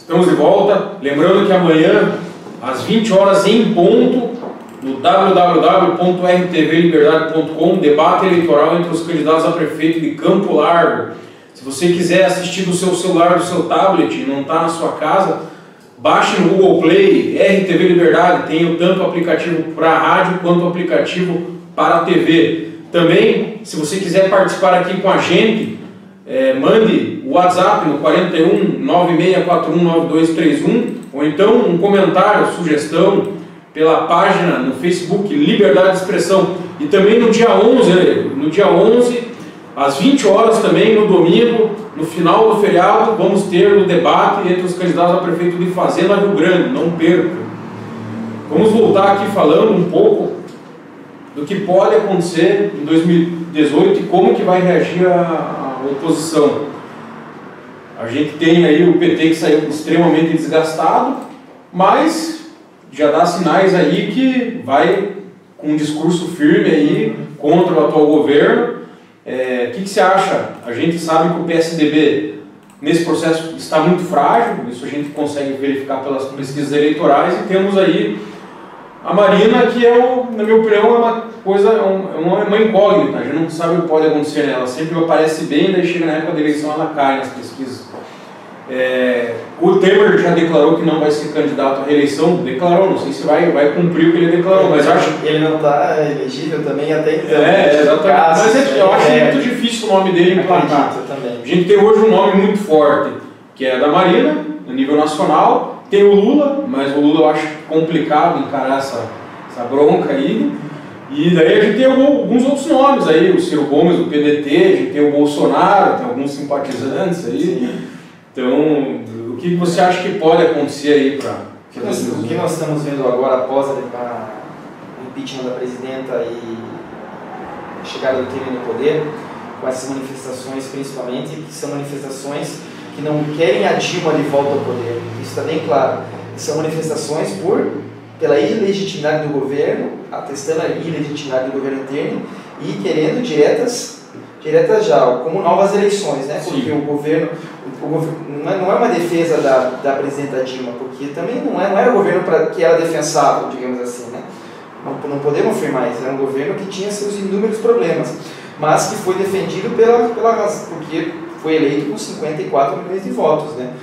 Estamos de volta, lembrando que amanhã, às 20 horas em ponto, no www.rtvliberdade.com, debate eleitoral entre os candidatos a prefeito de Campo Largo. Se você quiser assistir do seu celular, do seu tablet, e não está na sua casa, baixe no Google Play, RTV Liberdade, tem tanto o aplicativo para a rádio quanto o aplicativo para a TV. Também, se você quiser participar aqui com a gente, mande o WhatsApp no 41 9641 9231, ou então um comentário, sugestão, pela página no Facebook Liberdade de Expressão. E também no dia 11, às 20 horas também, no domingo, no final do feriado, vamos ter o debate entre os candidatos a prefeito de Fazenda Rio Grande, não perca. Vamos voltar aqui falando um pouco do que pode acontecer em 2018 e como que vai reagir a oposição. A gente tem aí o PT que saiu extremamente desgastado, mas já dá sinais aí que vai com um discurso firme aí contra o atual governo. O que você acha? A gente sabe que o PSDB nesse processo está muito frágil, isso a gente consegue verificar pelas pesquisas eleitorais, e temos aí a Marina, que na minha opinião, é uma coisa, uma incógnita, a gente não sabe o que pode acontecer nela, ela sempre aparece bem, daí chega na época da eleição ela cai nas pesquisas. O Temer já declarou que não vai ser candidato à reeleição, declarou, não sei se vai cumprir o que ele declarou, mas acho que ele não está elegível também até então. Exatamente, mas eu acho muito difícil o nome dele implantar. Também. A gente tem hoje um nome muito forte, que é da Marina, a nível nacional, tem o Lula, mas o Lula eu acho complicado encarar essa bronca aí, e daí a gente tem alguns outros nomes aí, o Ciro Gomes do PDT, a gente tem o Bolsonaro, tem alguns simpatizantes aí. Sim. Então, o que você acha que pode acontecer aí para... O que nós estamos vendo agora após o impeachment da presidenta e a chegada do Temer no poder, com essas manifestações principalmente, que são manifestações que não querem a Dilma de volta ao poder, isso está bem claro. São manifestações pela ilegitimidade do governo, atestando a ilegitimidade do governo interno e querendo diretas já, como novas eleições, né? Porque sim, o governo não é uma defesa da presidenta Dilma, porque também não era um governo que era defensável, digamos assim, né? Não podemos afirmar isso, era um governo que tinha seus inúmeros problemas, mas que foi defendido pela razão, porque foi eleito com 54 milhões de votos, né?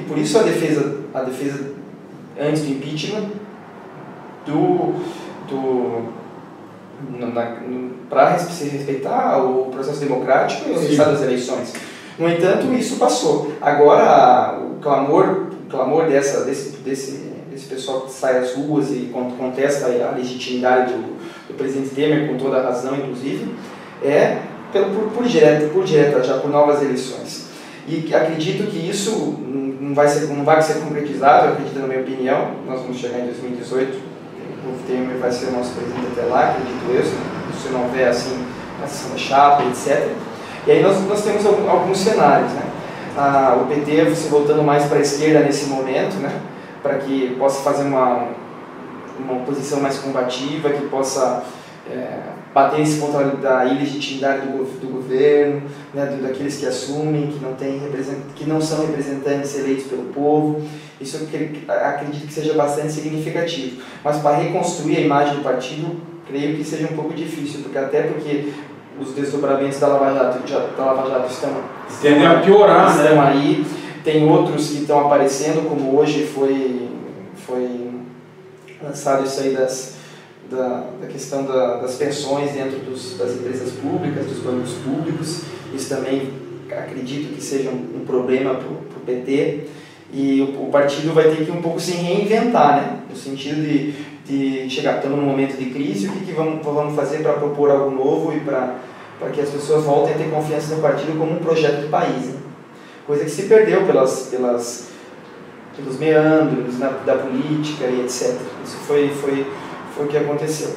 Por isso a defesa antes do impeachment para se respeitar o processo democrático e o resultado das eleições. No entanto, isso passou. Agora, o clamor desse pessoal que sai às ruas e contesta a legitimidade do presidente Temer, com toda a razão, inclusive, é por direta já, por novas eleições. E acredito que isso não vai ser concretizado, acredito, na minha opinião. Nós vamos chegar em 2018, o Temer vai ser o nosso presidente até lá, acredito eu, se não houver assim, a sessão da chapa, etc. E aí nós temos alguns cenários, né? O PT se voltando mais para a esquerda nesse momento, né? Para que possa fazer uma oposição mais combativa, que possa bater esse ponto da ilegitimidade do governo, né? Daqueles que assumem, que não são representantes eleitos pelo povo. Isso eu acredito que seja bastante significativo. Mas para reconstruir a imagem do partido, creio que seja um pouco difícil, porque os desdobramentos da Lava Jato estão a piorar, estão aí. Tem outros que estão aparecendo, como hoje foi lançado isso aí da questão das pensões dentro das empresas públicas, dos bancos públicos. Isso também acredito que seja um problema para o PT. E o partido vai ter que um pouco se reinventar, né? No sentido de estamos num momento de crise, o que vamos fazer para propor algo novo e para que as pessoas voltem a ter confiança no partido como um projeto de país, né? Coisa que se perdeu pelos meandros da política e etc. Isso foi o que aconteceu.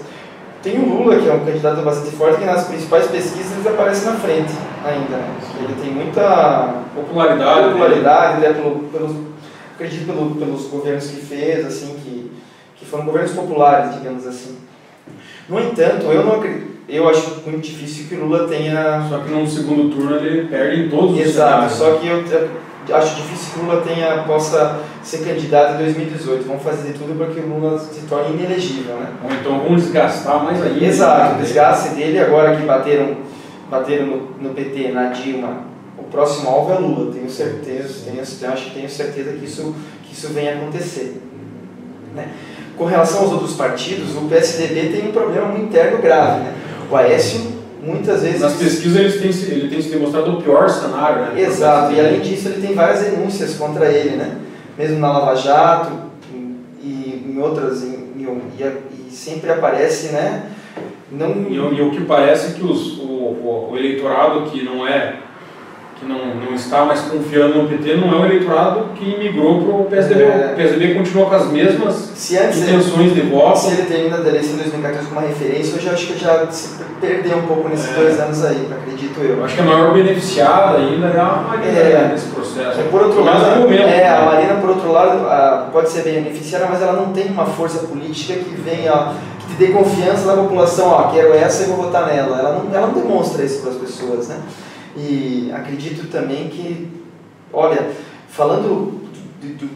Tem o Lula, que é um candidato bastante forte, que nas principais pesquisas ele aparece na frente ainda, né? Ele tem muita popularidade, né? Acredito pelos governos que fez, assim, que foram governos populares, digamos assim. No entanto, eu acho muito difícil que o Lula tenha... Só que no segundo turno ele perde em todos os Exato, cenários. só que acho difícil que o Lula possa ser candidato em 2018. Vamos fazer de tudo para que o Lula se torne inelegível, né? Ou então vamos desgastar mais ainda. Exato, o desgaste dele agora que bateram no PT, na Dilma. O próximo alvo é Lula, tenho certeza, tenho certeza que isso venha acontecer. Né? Com relação aos outros partidos, o PSDB tem um problema muito interno grave. Né? O Aécio, muitas vezes... Nas pesquisas ele tem se demonstrado o pior cenário. Né? Exato, e além disso ele tem várias denúncias contra ele, né? Mesmo na Lava Jato e em outras, e sempre aparece, né? E o que parece é que o eleitorado que não está mais confiando no PT não é o eleitorado que migrou para o PSDB. O PSDB continua com as mesmas intenções de voto. Se ele termina a eleição em 2014 como uma referência, eu acho que já se perdeu um pouco nesses 2 anos aí, acredito eu. Acho que a maior beneficiada ainda é a Marina nesse processo. Por outro lado, a Marina, por outro lado, pode ser beneficiada, mas ela não tem uma força política que venha... que dê confiança na população, quero essa e vou votar nela. Ela não demonstra isso para as pessoas, né? E acredito também que, olha, falando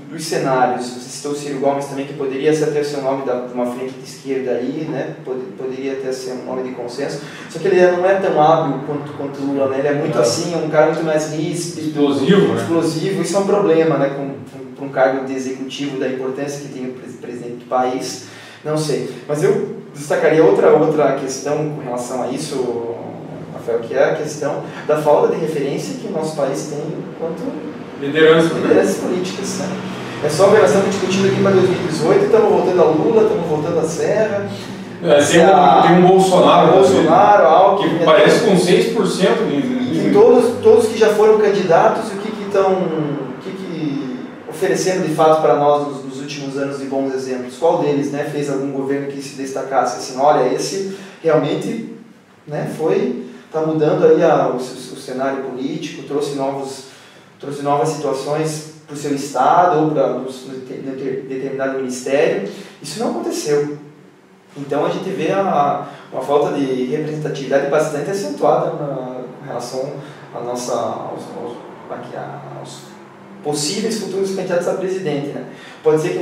dos cenários, você citou o Ciro Gomes também, que poderia ser até ser um nome de uma frente de esquerda aí, né? Poderia até ser um nome de consenso, só que ele não é tão hábil quanto o Lula, né? Ele é muito assim, um cara muito mais ríspido, explosivo, isso é um problema, né? Com um cargo de executivo, da importância que tem o presidente do país. Não sei, mas eu destacaria outra questão com relação a isso, Rafael, que é a questão da falta de referência que o nosso país tem enquanto lideranças políticas. Né? É só ver, nós estamos discutindo aqui para 2018, estamos voltando a Lula, estamos voltando a Serra. Tem um Bolsonaro Alckmin, que parece com 6%. E todos que já foram candidatos, o que oferecendo de fato para nós nos últimos anos de bons exemplos? Qual deles, né, fez algum governo que se destacasse assim, olha, esse realmente, né, está mudando aí o cenário político, trouxe novas situações para o seu estado ou para determinado ministério? Isso não aconteceu. Então a gente vê uma falta de representatividade bastante acentuada em relação aos possíveis futuros candidatos a presidente, né? Pode ser que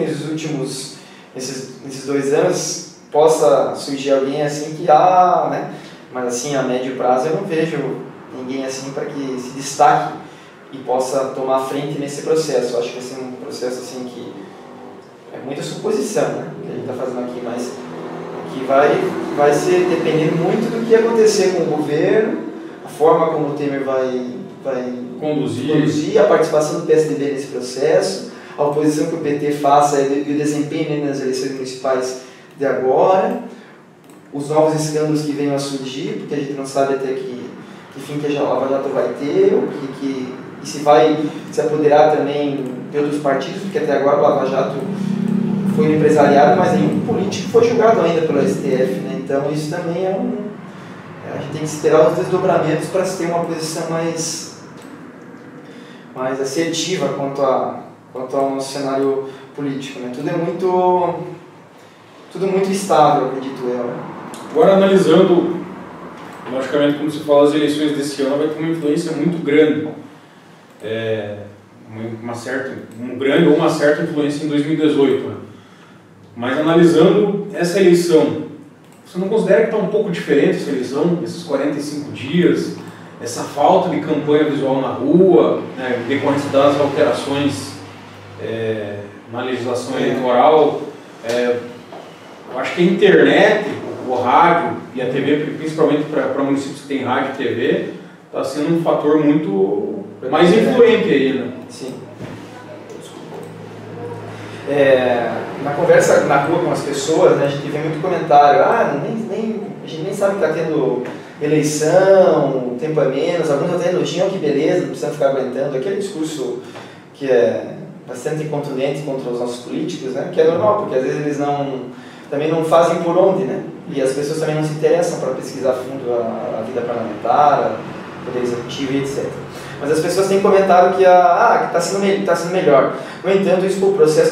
nesses 2 anos possa surgir alguém assim que né? Mas assim, a médio prazo eu não vejo ninguém assim para que se destaque e possa tomar frente nesse processo. Eu acho que vai ser um processo assim que é muita suposição, né? Que a gente está fazendo aqui, mas que vai ser dependendo muito do que acontecer com o governo, a forma como o Temer vai conduzir a participação do PSDB nesse processo, a oposição que o PT faça e o desempenho nas eleições municipais de agora, os novos escândalos que venham a surgir, porque a gente não sabe até que fim que a Lava Jato vai ter, e se vai se apoderar também de outros partidos, porque até agora a Lava Jato foi um empresariado, mas nenhum político foi julgado ainda pelo STF, né? Então isso também a gente tem que esperar os desdobramentos para se ter uma posição mais assertiva quanto ao nosso cenário político, né? Tudo muito estável, acredito eu. Né? Agora, analisando, logicamente, como você fala, as eleições desse ano vai ter uma influência muito grande. Uma certa influência em 2018. Né? Mas analisando essa eleição, você não considera que está um pouco diferente essa eleição, esses 45 dias, essa falta de campanha visual na rua, né, em decorrência das alterações na legislação eleitoral? Eu acho que a internet, o rádio e a TV, principalmente para municípios que têm rádio e TV, está sendo um fator muito mais influente aí, né? Sim. Na conversa na rua com as pessoas, né, a gente vê muito comentário, a gente nem sabe que está tendo eleição, o tempo é menos, alguns até elogiam, que beleza, não precisa ficar aguentando, aquele discurso que é bastante contundente contra os nossos políticos, né, que é normal, porque às vezes eles também não fazem por onde, né, e as pessoas também não se interessam para pesquisar a fundo a vida parlamentar, o poder executivo e etc. Mas as pessoas têm comentado que está sendo melhor. No entanto, isso com o processo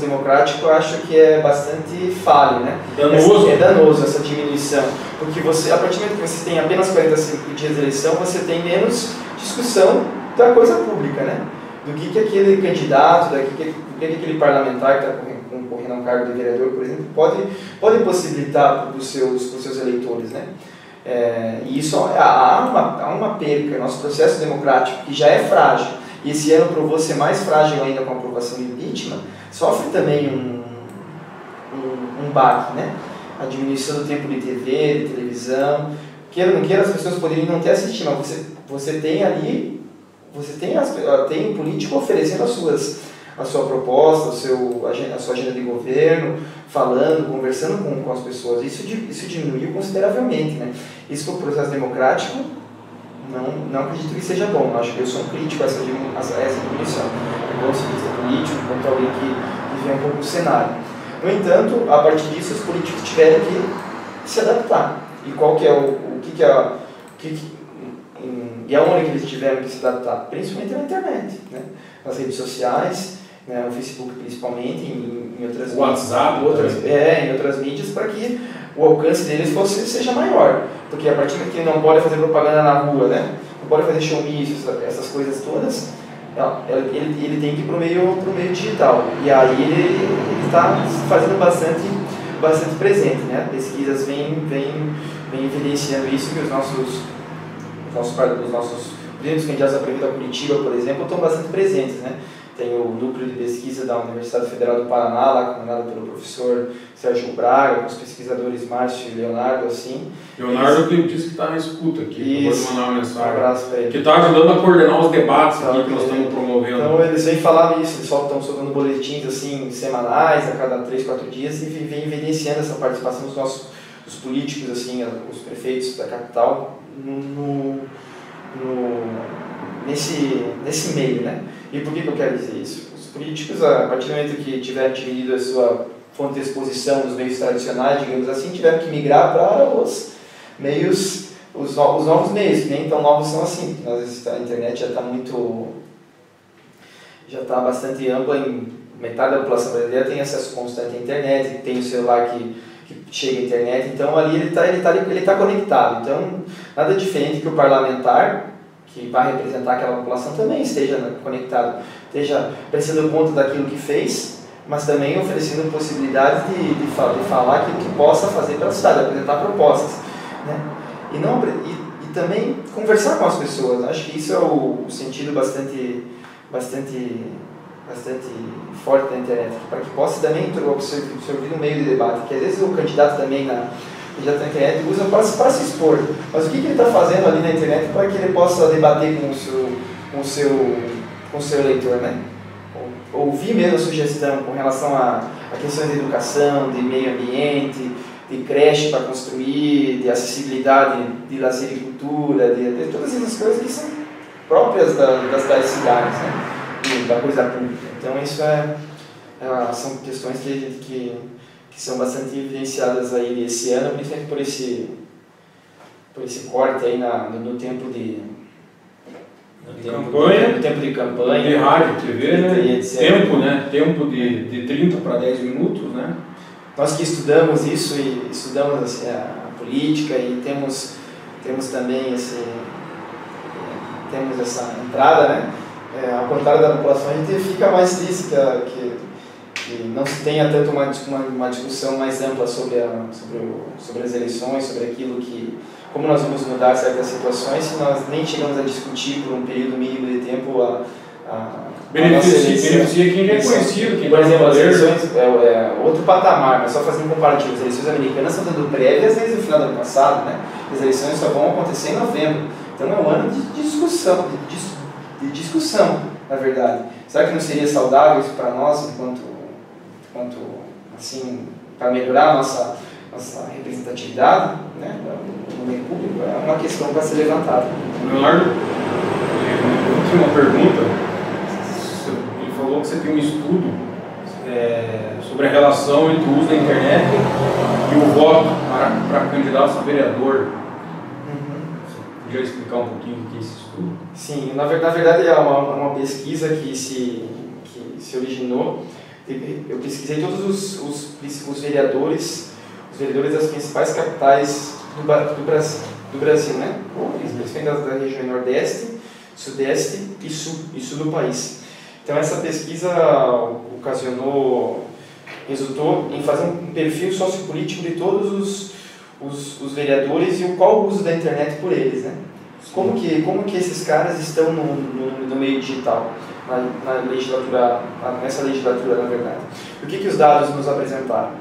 democrático, eu acho que é bastante falho, né? Danoso. É danoso essa diminuição. Porque a partir do momento que você tem apenas 45 dias de eleição, você tem menos discussão da coisa pública, né? Do que aquele candidato, do que aquele parlamentar que está concorrendo a um cargo de vereador, por exemplo, pode possibilitar para os seus eleitores, né? E isso há uma perca. Nosso processo democrático, que já é frágil, e esse ano provou ser mais frágil ainda com a aprovação do impeachment, sofre também um baque, né? A diminuição do tempo de TV, de televisão. Queira ou não queira, as pessoas poderiam não ter assistido, mas você tem ali, tem um político oferecendo a sua proposta, a sua agenda de governo, falando, conversando com as pessoas. Isso diminuiu consideravelmente, né? Isso para o processo democrático, não acredito que seja bom. Acho que eu sou um crítico a essa diminuição. É bom ser político, quanto alguém que vê um pouco do cenário. No entanto, a partir disso, os políticos tiveram que se adaptar. E qual que é e aonde que eles tiveram que se adaptar? Principalmente na internet, né? Nas redes sociais, né? No Facebook principalmente, em outras WhatsApp, em outras mídias, para que o alcance deles seja maior. Porque a partir que ele não pode fazer propaganda na rua, né? Não pode fazer showmícios, essas coisas todas, ele tem que ir para o meio digital. E aí ele está fazendo bastante presente, né? Pesquisas vêm evidenciando isso, que os nossos candidatos a prefeito a Curitiba, por exemplo, estão bastante presentes, né? Tem o núcleo de pesquisa da Universidade Federal do Paraná, lá comandado pelo professor Sérgio Braga, com os pesquisadores Márcio e Leonardo, assim. Leonardo que disse que está na escuta aqui, isso, vou mandar uma mensagem. Um abraço para ele. Que está ajudando a coordenar os debates aqui que nós estamos promovendo. Então eles vêm falar isso, eles estão soltando boletins assim, semanais, a cada 3, 4 dias, e vêm evidenciando essa participação dos políticos, assim, os prefeitos da capital, nesse meio, né? E por que eu quero dizer isso? Os políticos, a partir do momento que tiveram diminuído a sua fonte de exposição dos meios tradicionais, digamos assim, tiveram que migrar para os meios, os novos meios, que nem tão novos são assim. A internet já está bastante ampla, metade da população brasileira tem acesso constante à internet, tem o celular que chega à internet, então ali ele tá conectado. Então, nada diferente que o parlamentar, que vai representar aquela população, também esteja conectado, esteja prestando conta daquilo que fez, mas também oferecendo possibilidade de falar aquilo que possa fazer pela cidade, apresentar propostas, né? E também conversar com as pessoas. Acho que isso é o sentido bastante forte da internet, para que possa também absorver no meio de debate, que às vezes o candidato também na internet usa para se expor, mas o que ele está fazendo ali na internet para que ele possa debater com o seu eleitor, né? Ouvir mesmo a sugestão com relação a questões de educação, de meio ambiente, de creche para construir, de acessibilidade, de lazer e cultura, de todas essas coisas que são próprias das cidades, né? Da coisa pública. Então isso são questões que são bastante evidenciadas aí nesse ano, principalmente por esse corte aí no tempo de campanha, de rádio, TV, né? Etc. Tempo de 30 para 10 minutos, né? Nós que estudamos isso e estudamos assim, a política e temos também temos essa entrada, né? Ao contrário da população, a gente fica mais triste que não se tenha tanto uma discussão mais ampla sobre as eleições, sobre aquilo como nós vamos mudar certas situações, se nós nem chegamos a discutir por um período mínimo de tempo beneficia quem já é conhecido, quem, por exemplo, as eleições é outro patamar, mas só fazendo um comparativo, as eleições americanas estão dando prévias desde o final do ano passado, né? As eleições só vão acontecer em novembro, então é um ano de discussão, na verdade. Será que não seria saudável isso para nós, enquanto assim, para melhorar a nossa representatividade, né, no meio público? É uma questão para ser levantada. Leonardo, última pergunta. Ele falou que você tem um estudo sobre a relação entre o uso da internet e o voto para candidatos a vereador. Você podia explicar um pouquinho o que é esse estudo? Sim, na verdade é uma pesquisa que se originou. Eu pesquisei todos os vereadores das principais capitais do Brasil, né? Principalmente da região Nordeste, Sudeste e Sul do país. Então essa pesquisa resultou em fazer um perfil sociopolítico de todos os vereadores e qual o uso da internet por eles, né? Como que esses caras estão no meio digital, nessa legislatura, na verdade. O que os dados nos apresentaram?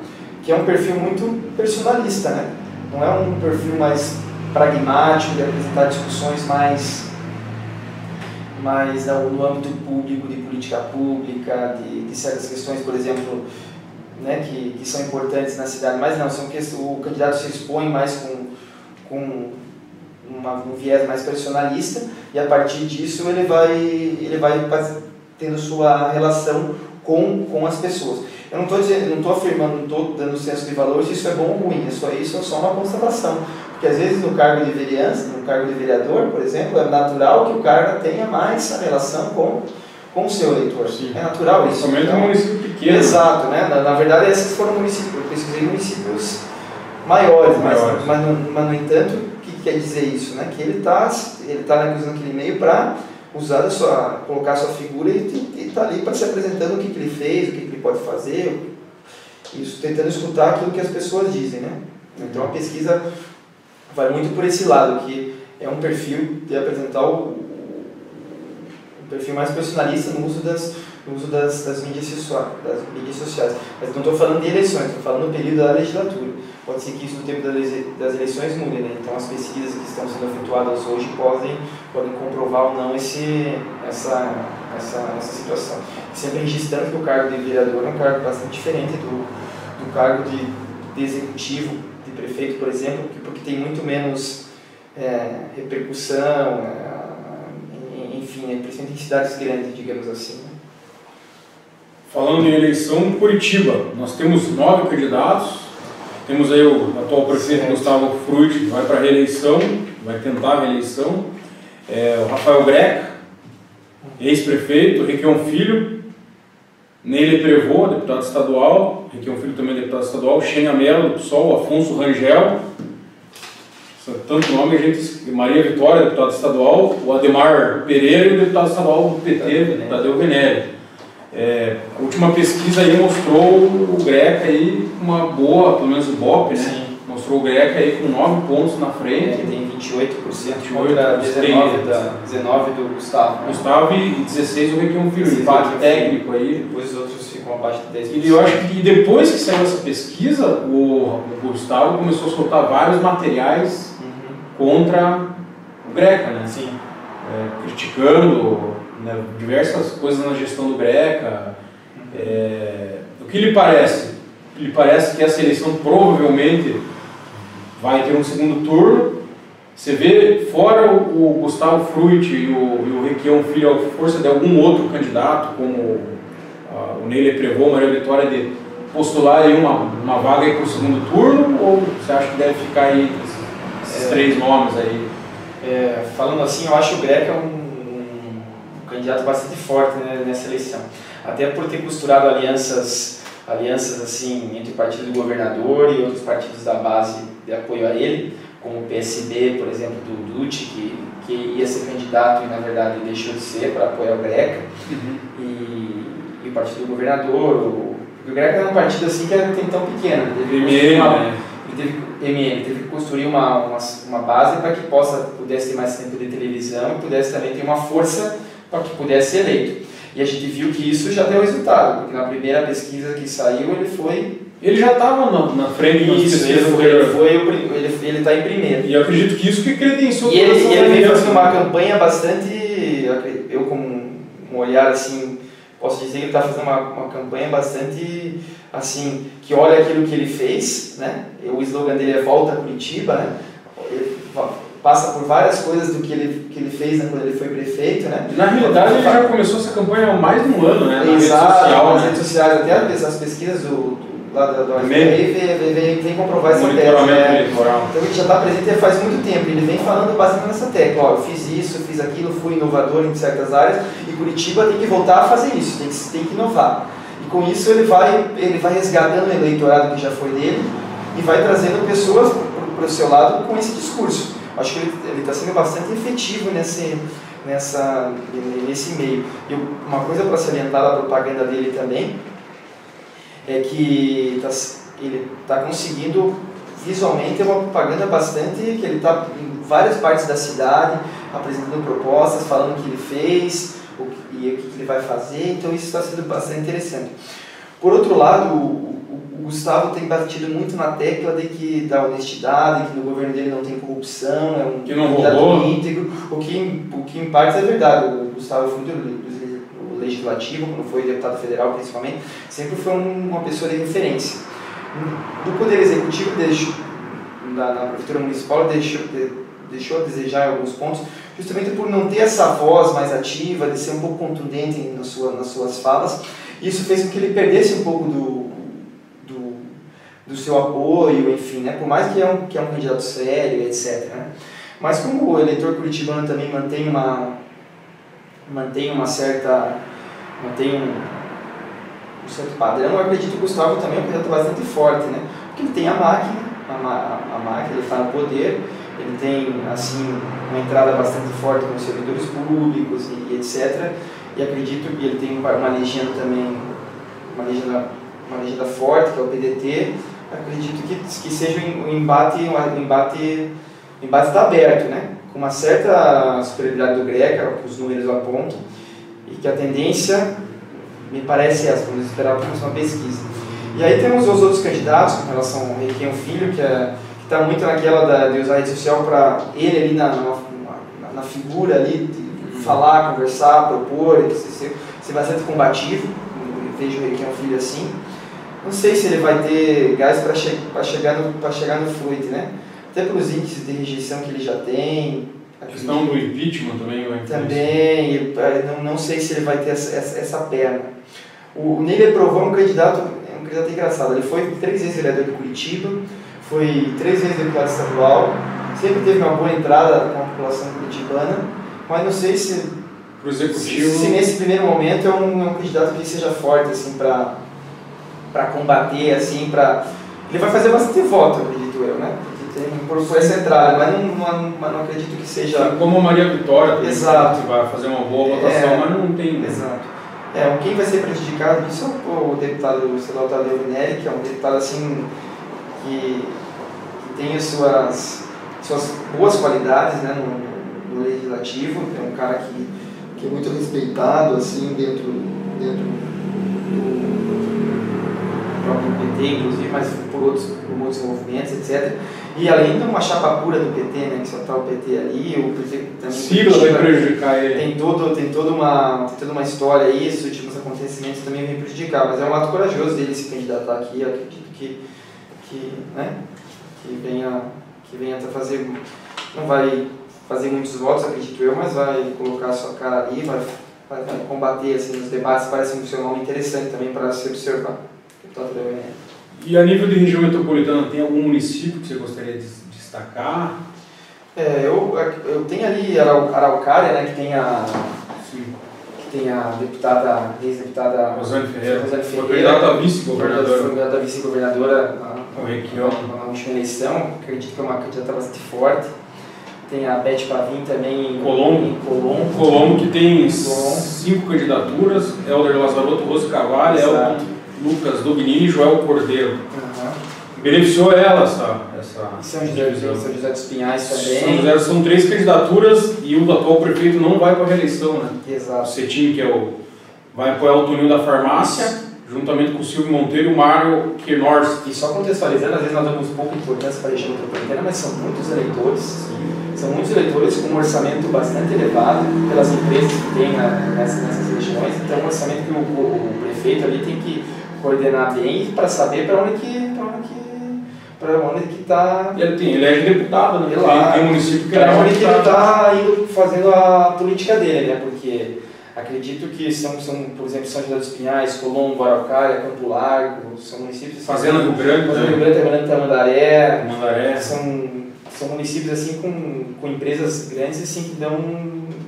Que é um perfil muito personalista, né? Não é um perfil mais pragmático de apresentar discussões mais no âmbito público, de política pública, de certas questões, por exemplo, né, que são importantes na cidade, mas não, o candidato se expõe mais com um viés mais personalista, e a partir disso ele vai tendo sua relação com as pessoas. Eu não estou afirmando, não estou dando senso de valor se isso é bom ou ruim, isso é só uma constatação. Porque às vezes no cargo de vereança, no cargo de vereador, por exemplo, é natural que o cara tenha mais a relação com o seu eleitor. Sim. É natural isso. Principalmente então, um município pequeno. Exato, né? Na verdade, esses foram municípios, eu pesquisei municípios maiores. Mas no entanto, o que quer dizer isso? Né? Que ele está usando aquele meio para colocar a sua figura e está ali para se apresentando o que ele fez, o que ele pode fazer, isso, tentando escutar aquilo que as pessoas dizem, né? Então a pesquisa vai muito por esse lado, que é um perfil de apresentar um perfil mais personalista no uso das mídias sociais. Mas não estou falando de eleições, estou falando do período da legislatura. Pode ser que isso no tempo das eleições mude, né? Então as pesquisas que estão sendo efetuadas hoje podem comprovar ou não essa situação. Sempre registrando que o cargo de vereador é um cargo bastante diferente do cargo de executivo, de prefeito, por exemplo, porque tem muito menos repercussão, enfim, principalmente em cidades grandes, digamos assim. Né? Falando em eleição, Curitiba, nós temos 9 candidatos. Temos aí o atual prefeito Gustavo Frutti, vai para a reeleição, vai tentar a reeleição. O Rafael Greca, ex-prefeito, Requião Filho, Neile Prevô, deputado estadual, Requião Filho também deputado estadual, Xenia Mello, do PSOL, Afonso Rangel, tanto nome, Maria Vitória, deputado estadual, o Ademar Pereira e o deputado estadual do PT, Tadeu Venere. A última pesquisa aí mostrou o Greca aí uma boa, pelo menos o BOP, né? Sim. Mostrou o Greca aí com 9 pontos na frente. Tem 28% contra 19 do Gustavo. Gustavo e 16 o Requião Filho, empate técnico aí. Depois os outros ficam abaixo de 10%. E eu acho que depois que saiu essa pesquisa, o Gustavo começou a soltar vários materiais contra o Greca, né? Sim. Criticando, né, diversas coisas na gestão do Greca. O que lhe parece? Lhe parece que essa eleição provavelmente vai ter um segundo turno. Você vê, fora o Gustavo Frutti e o Requião Filho, a força de algum outro candidato, como o Neile Prevô, Maria Vitória, de postular aí uma vaga para o segundo turno, ou você acha que deve ficar aí esses 3 nomes aí? Falando assim, eu acho o Greca um candidato bastante forte, né, nessa eleição. Até por ter costurado alianças assim, entre o partido do governador e outros partidos da base de apoio a ele, como o PSB, por exemplo, do Dutti, que ia ser candidato e na verdade deixou de ser para apoiar o Greca, e o partido do governador. O Greca era um partido assim que era tão pequeno, ele teve que construir uma base para que pudesse ter mais tempo de televisão e pudesse também ter uma força para que pudesse ser eleito. E a gente viu que isso já deu resultado, porque na primeira pesquisa que saiu ele já estava na frente das pesquisas. Ele está em primeiro. E eu acredito que isso que credenciou. E ele vem fazendo uma campanha bastante, eu com um olhar assim, posso dizer que ele está fazendo uma campanha bastante assim, que olha aquilo que ele fez, né? O slogan dele é Volta a Curitiba, né? Ele passa por várias coisas do que ele fez, né, quando ele foi prefeito, né? Na realidade ele já começou essa campanha há mais de um ano, né? Nas redes sociais, até as pesquisas lá do UFRJ vem comprovar essa tese, né? Então ele já está presente faz muito tempo, ele vem falando basicamente nessa tecla, eu fiz isso, eu fiz aquilo, fui inovador em certas áreas, e Curitiba tem que voltar a fazer isso, tem que inovar. E com isso ele vai resgatando o eleitorado que já foi dele e vai trazendo pessoas para o seu lado com esse discurso. Acho que ele está sendo bastante efetivo nesse meio. E uma coisa para salientar da propaganda dele também é que ele está conseguindo visualmente uma propaganda bastante, que ele está em várias partes da cidade apresentando propostas, falando o que ele fez e o que ele vai fazer, então isso está sendo bastante interessante. Por outro lado, o Gustavo tem batido muito na tecla da honestidade, que no governo dele não tem corrupção, é um candidato íntegro, o que em parte é verdade. O Gustavo foi do legislativo, quando foi deputado federal principalmente, sempre foi uma pessoa de referência. No Poder Executivo, na Prefeitura Municipal, deixou a desejar em alguns pontos, justamente por não ter essa voz mais ativa, de ser um pouco contundente nas suas falas. Isso fez com que ele perdesse um pouco do seu apoio, enfim, né? Por mais que é um candidato sério, etc. Né? Mas como o eleitor curitibano também mantém um certo padrão, eu acredito que o Gustavo também é um candidato bastante forte, né? Porque ele tem a máquina, ele está no poder, ele tem assim uma entrada bastante forte com os servidores públicos e etc. E acredito que ele tem uma legenda também, uma legenda forte, que é o PDT. Acredito que seja o embate está aberto, né? Com uma certa superioridade do Greca, que os números apontam, e que a tendência, me parece essa, vamos esperar para a próxima pesquisa. E aí temos os outros candidatos, com relação ao Requião Filho, que está muito naquela de usar a rede social para ele ali na figura ali, de falar, conversar, propor, ser bastante combativo. Eu vejo o Requião Filho assim. Não sei se ele vai ter gás para chegar no fluid, né? Até pelos índices de rejeição que ele já tem. A questão do impeachment também vai também, não sei se ele vai ter essa perna. O Ney Provão é um candidato engraçado. Ele foi 3 vezes vereador de Curitiba, foi 3 vezes deputado estadual, sempre teve uma boa entrada com a população curitibana, mas não sei se nesse primeiro momento é um candidato que seja forte assim, para combater, assim, ele vai fazer bastante voto, acredito eu, né? Por essa entrada, mas não acredito que seja... Como a Maria Vitória, exato, que vai fazer uma boa votação, mas não tem... Exato. Quem vai ser prejudicado disso é o deputado estadual Tadeu Vinelli, que é um deputado assim, que tem as suas boas qualidades, né, no legislativo, é um cara que é muito respeitado assim, dentro do próprio PT, inclusive, mas por outros movimentos, etc. E além de uma chapa pura do PT, né, que só está o PT ali, o PT também... Sigla vai prejudicar ele. Tem toda uma história aí, esses últimos acontecimentos também vêm prejudicar, mas é um ato corajoso dele se candidatar aqui, eu acredito que venha a fazer... Não vai fazer muitos votos, acredito eu, mas vai colocar a sua cara ali, vai combater assim, nos debates, parece um seu nome interessante também para se observar. E a nível de região metropolitana, tem algum município que você gostaria de destacar? Eu tenho ali Araucária, né, que tem a ex-deputada Rosane Ferreira, foi candidata a vice-governadora. Foi candidata a vice-governadora na última eleição, acredito que é uma candidata bastante forte. Tem a Beth Pavim também em Colombo, que tem 5 candidaturas, Helder Lazarotto, Rose Carvalho, Lucas Dognini e Joel Cordeiro. Beneficiou ela essa São José dos Pinhais também. São José, são 3 candidaturas e o atual prefeito não vai para a reeleição, né? Exato. O Cetim, vai apoiar o Toninho da Farmácia, juntamente com o Silvio Monteiro e o Mário Quirnors. E só contextualizando, às vezes nós damos pouca importância para a região metropolitana, mas são muitos eleitores. São muitos eleitores com um orçamento bastante elevado pelas empresas que tem nessas regiões. Então, um orçamento que o prefeito ali tem que coordenar bem para saber para onde que está... Ele elege deputado, né? Tem município que para onde que ele está indo fazendo a política dele, né? Porque acredito que são, por exemplo, São José dos Pinhais, Colombo, Araucária, Campo Largo, são municípios... Fazenda Rio Grande, Tamandaré. São municípios assim com empresas grandes assim, que dão...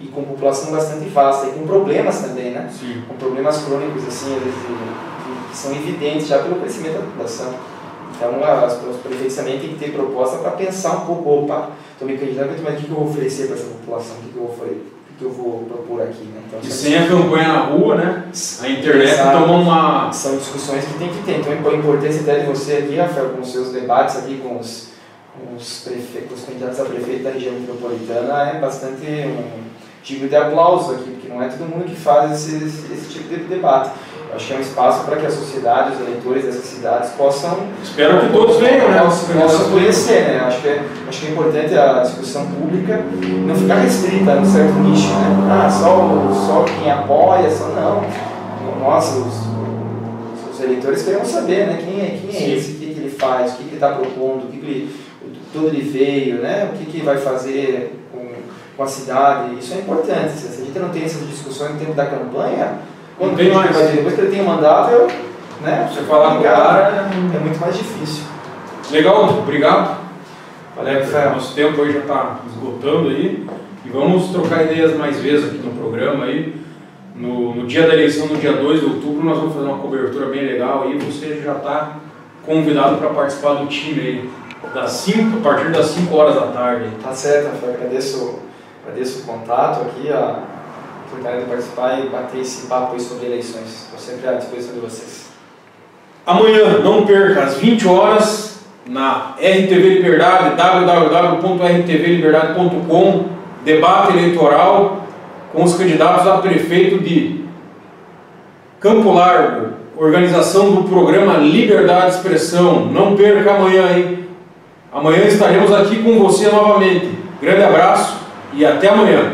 e com população bastante vasta, e com problemas também, né? Sim. Com problemas crônicos, assim, que são evidentes já pelo crescimento da população. Então, os prefeitos também têm que ter proposta para pensar um pouco, estou me candidatando, mas o que eu vou oferecer para essa população? O que eu vou que eu vou propor aqui, né? Então, e sem a campanha na rua, né? A internet toma uma... São discussões que tem que ter. Então a importância até de você aqui, Rafael, com os seus debates aqui com os candidatos a prefeito da região metropolitana é bastante digno de aplauso aqui, porque não é todo mundo que faz esse tipo de debate. Eu acho que é um espaço para que a sociedade, os eleitores dessas cidades possam... Espero que todos venham, né? Possam conhecer, né? Acho que é importante a discussão pública não ficar restrita a um certo nicho, né? Ah, só quem apoia, só não. Nossa, os eleitores querem saber, né? Quem é esse, o que ele faz, o que ele está propondo, de onde ele veio, né? O que vai fazer com a cidade. Isso é importante. Se a gente não tem essas discussões no tempo da campanha, quando tem mais. Depois que ele tem um mandato, né? Você falar com o cara é muito mais difícil. Legal, obrigado. Valeu, Rafael. Nosso tempo aí já está esgotando aí. E vamos trocar ideias mais vezes aqui no programa aí. No dia da eleição, no dia 2 de outubro, nós vamos fazer uma cobertura bem legal aí. Você já está convidado para participar do time aí. A partir das 5 horas da tarde. Tá certo, Rafael. Agradeço o contato aqui, a oportunidade de participar e bater esse papo aí sobre eleições. Estou sempre à disposição de vocês. Amanhã, não perca, às 20 horas, na RTV Liberdade, www.rtvliberdade.com, debate eleitoral com os candidatos a prefeito de Campo Largo, organização do programa Liberdade de Expressão. Não perca amanhã, hein? Amanhã estaremos aqui com você novamente. Grande abraço e até amanhã.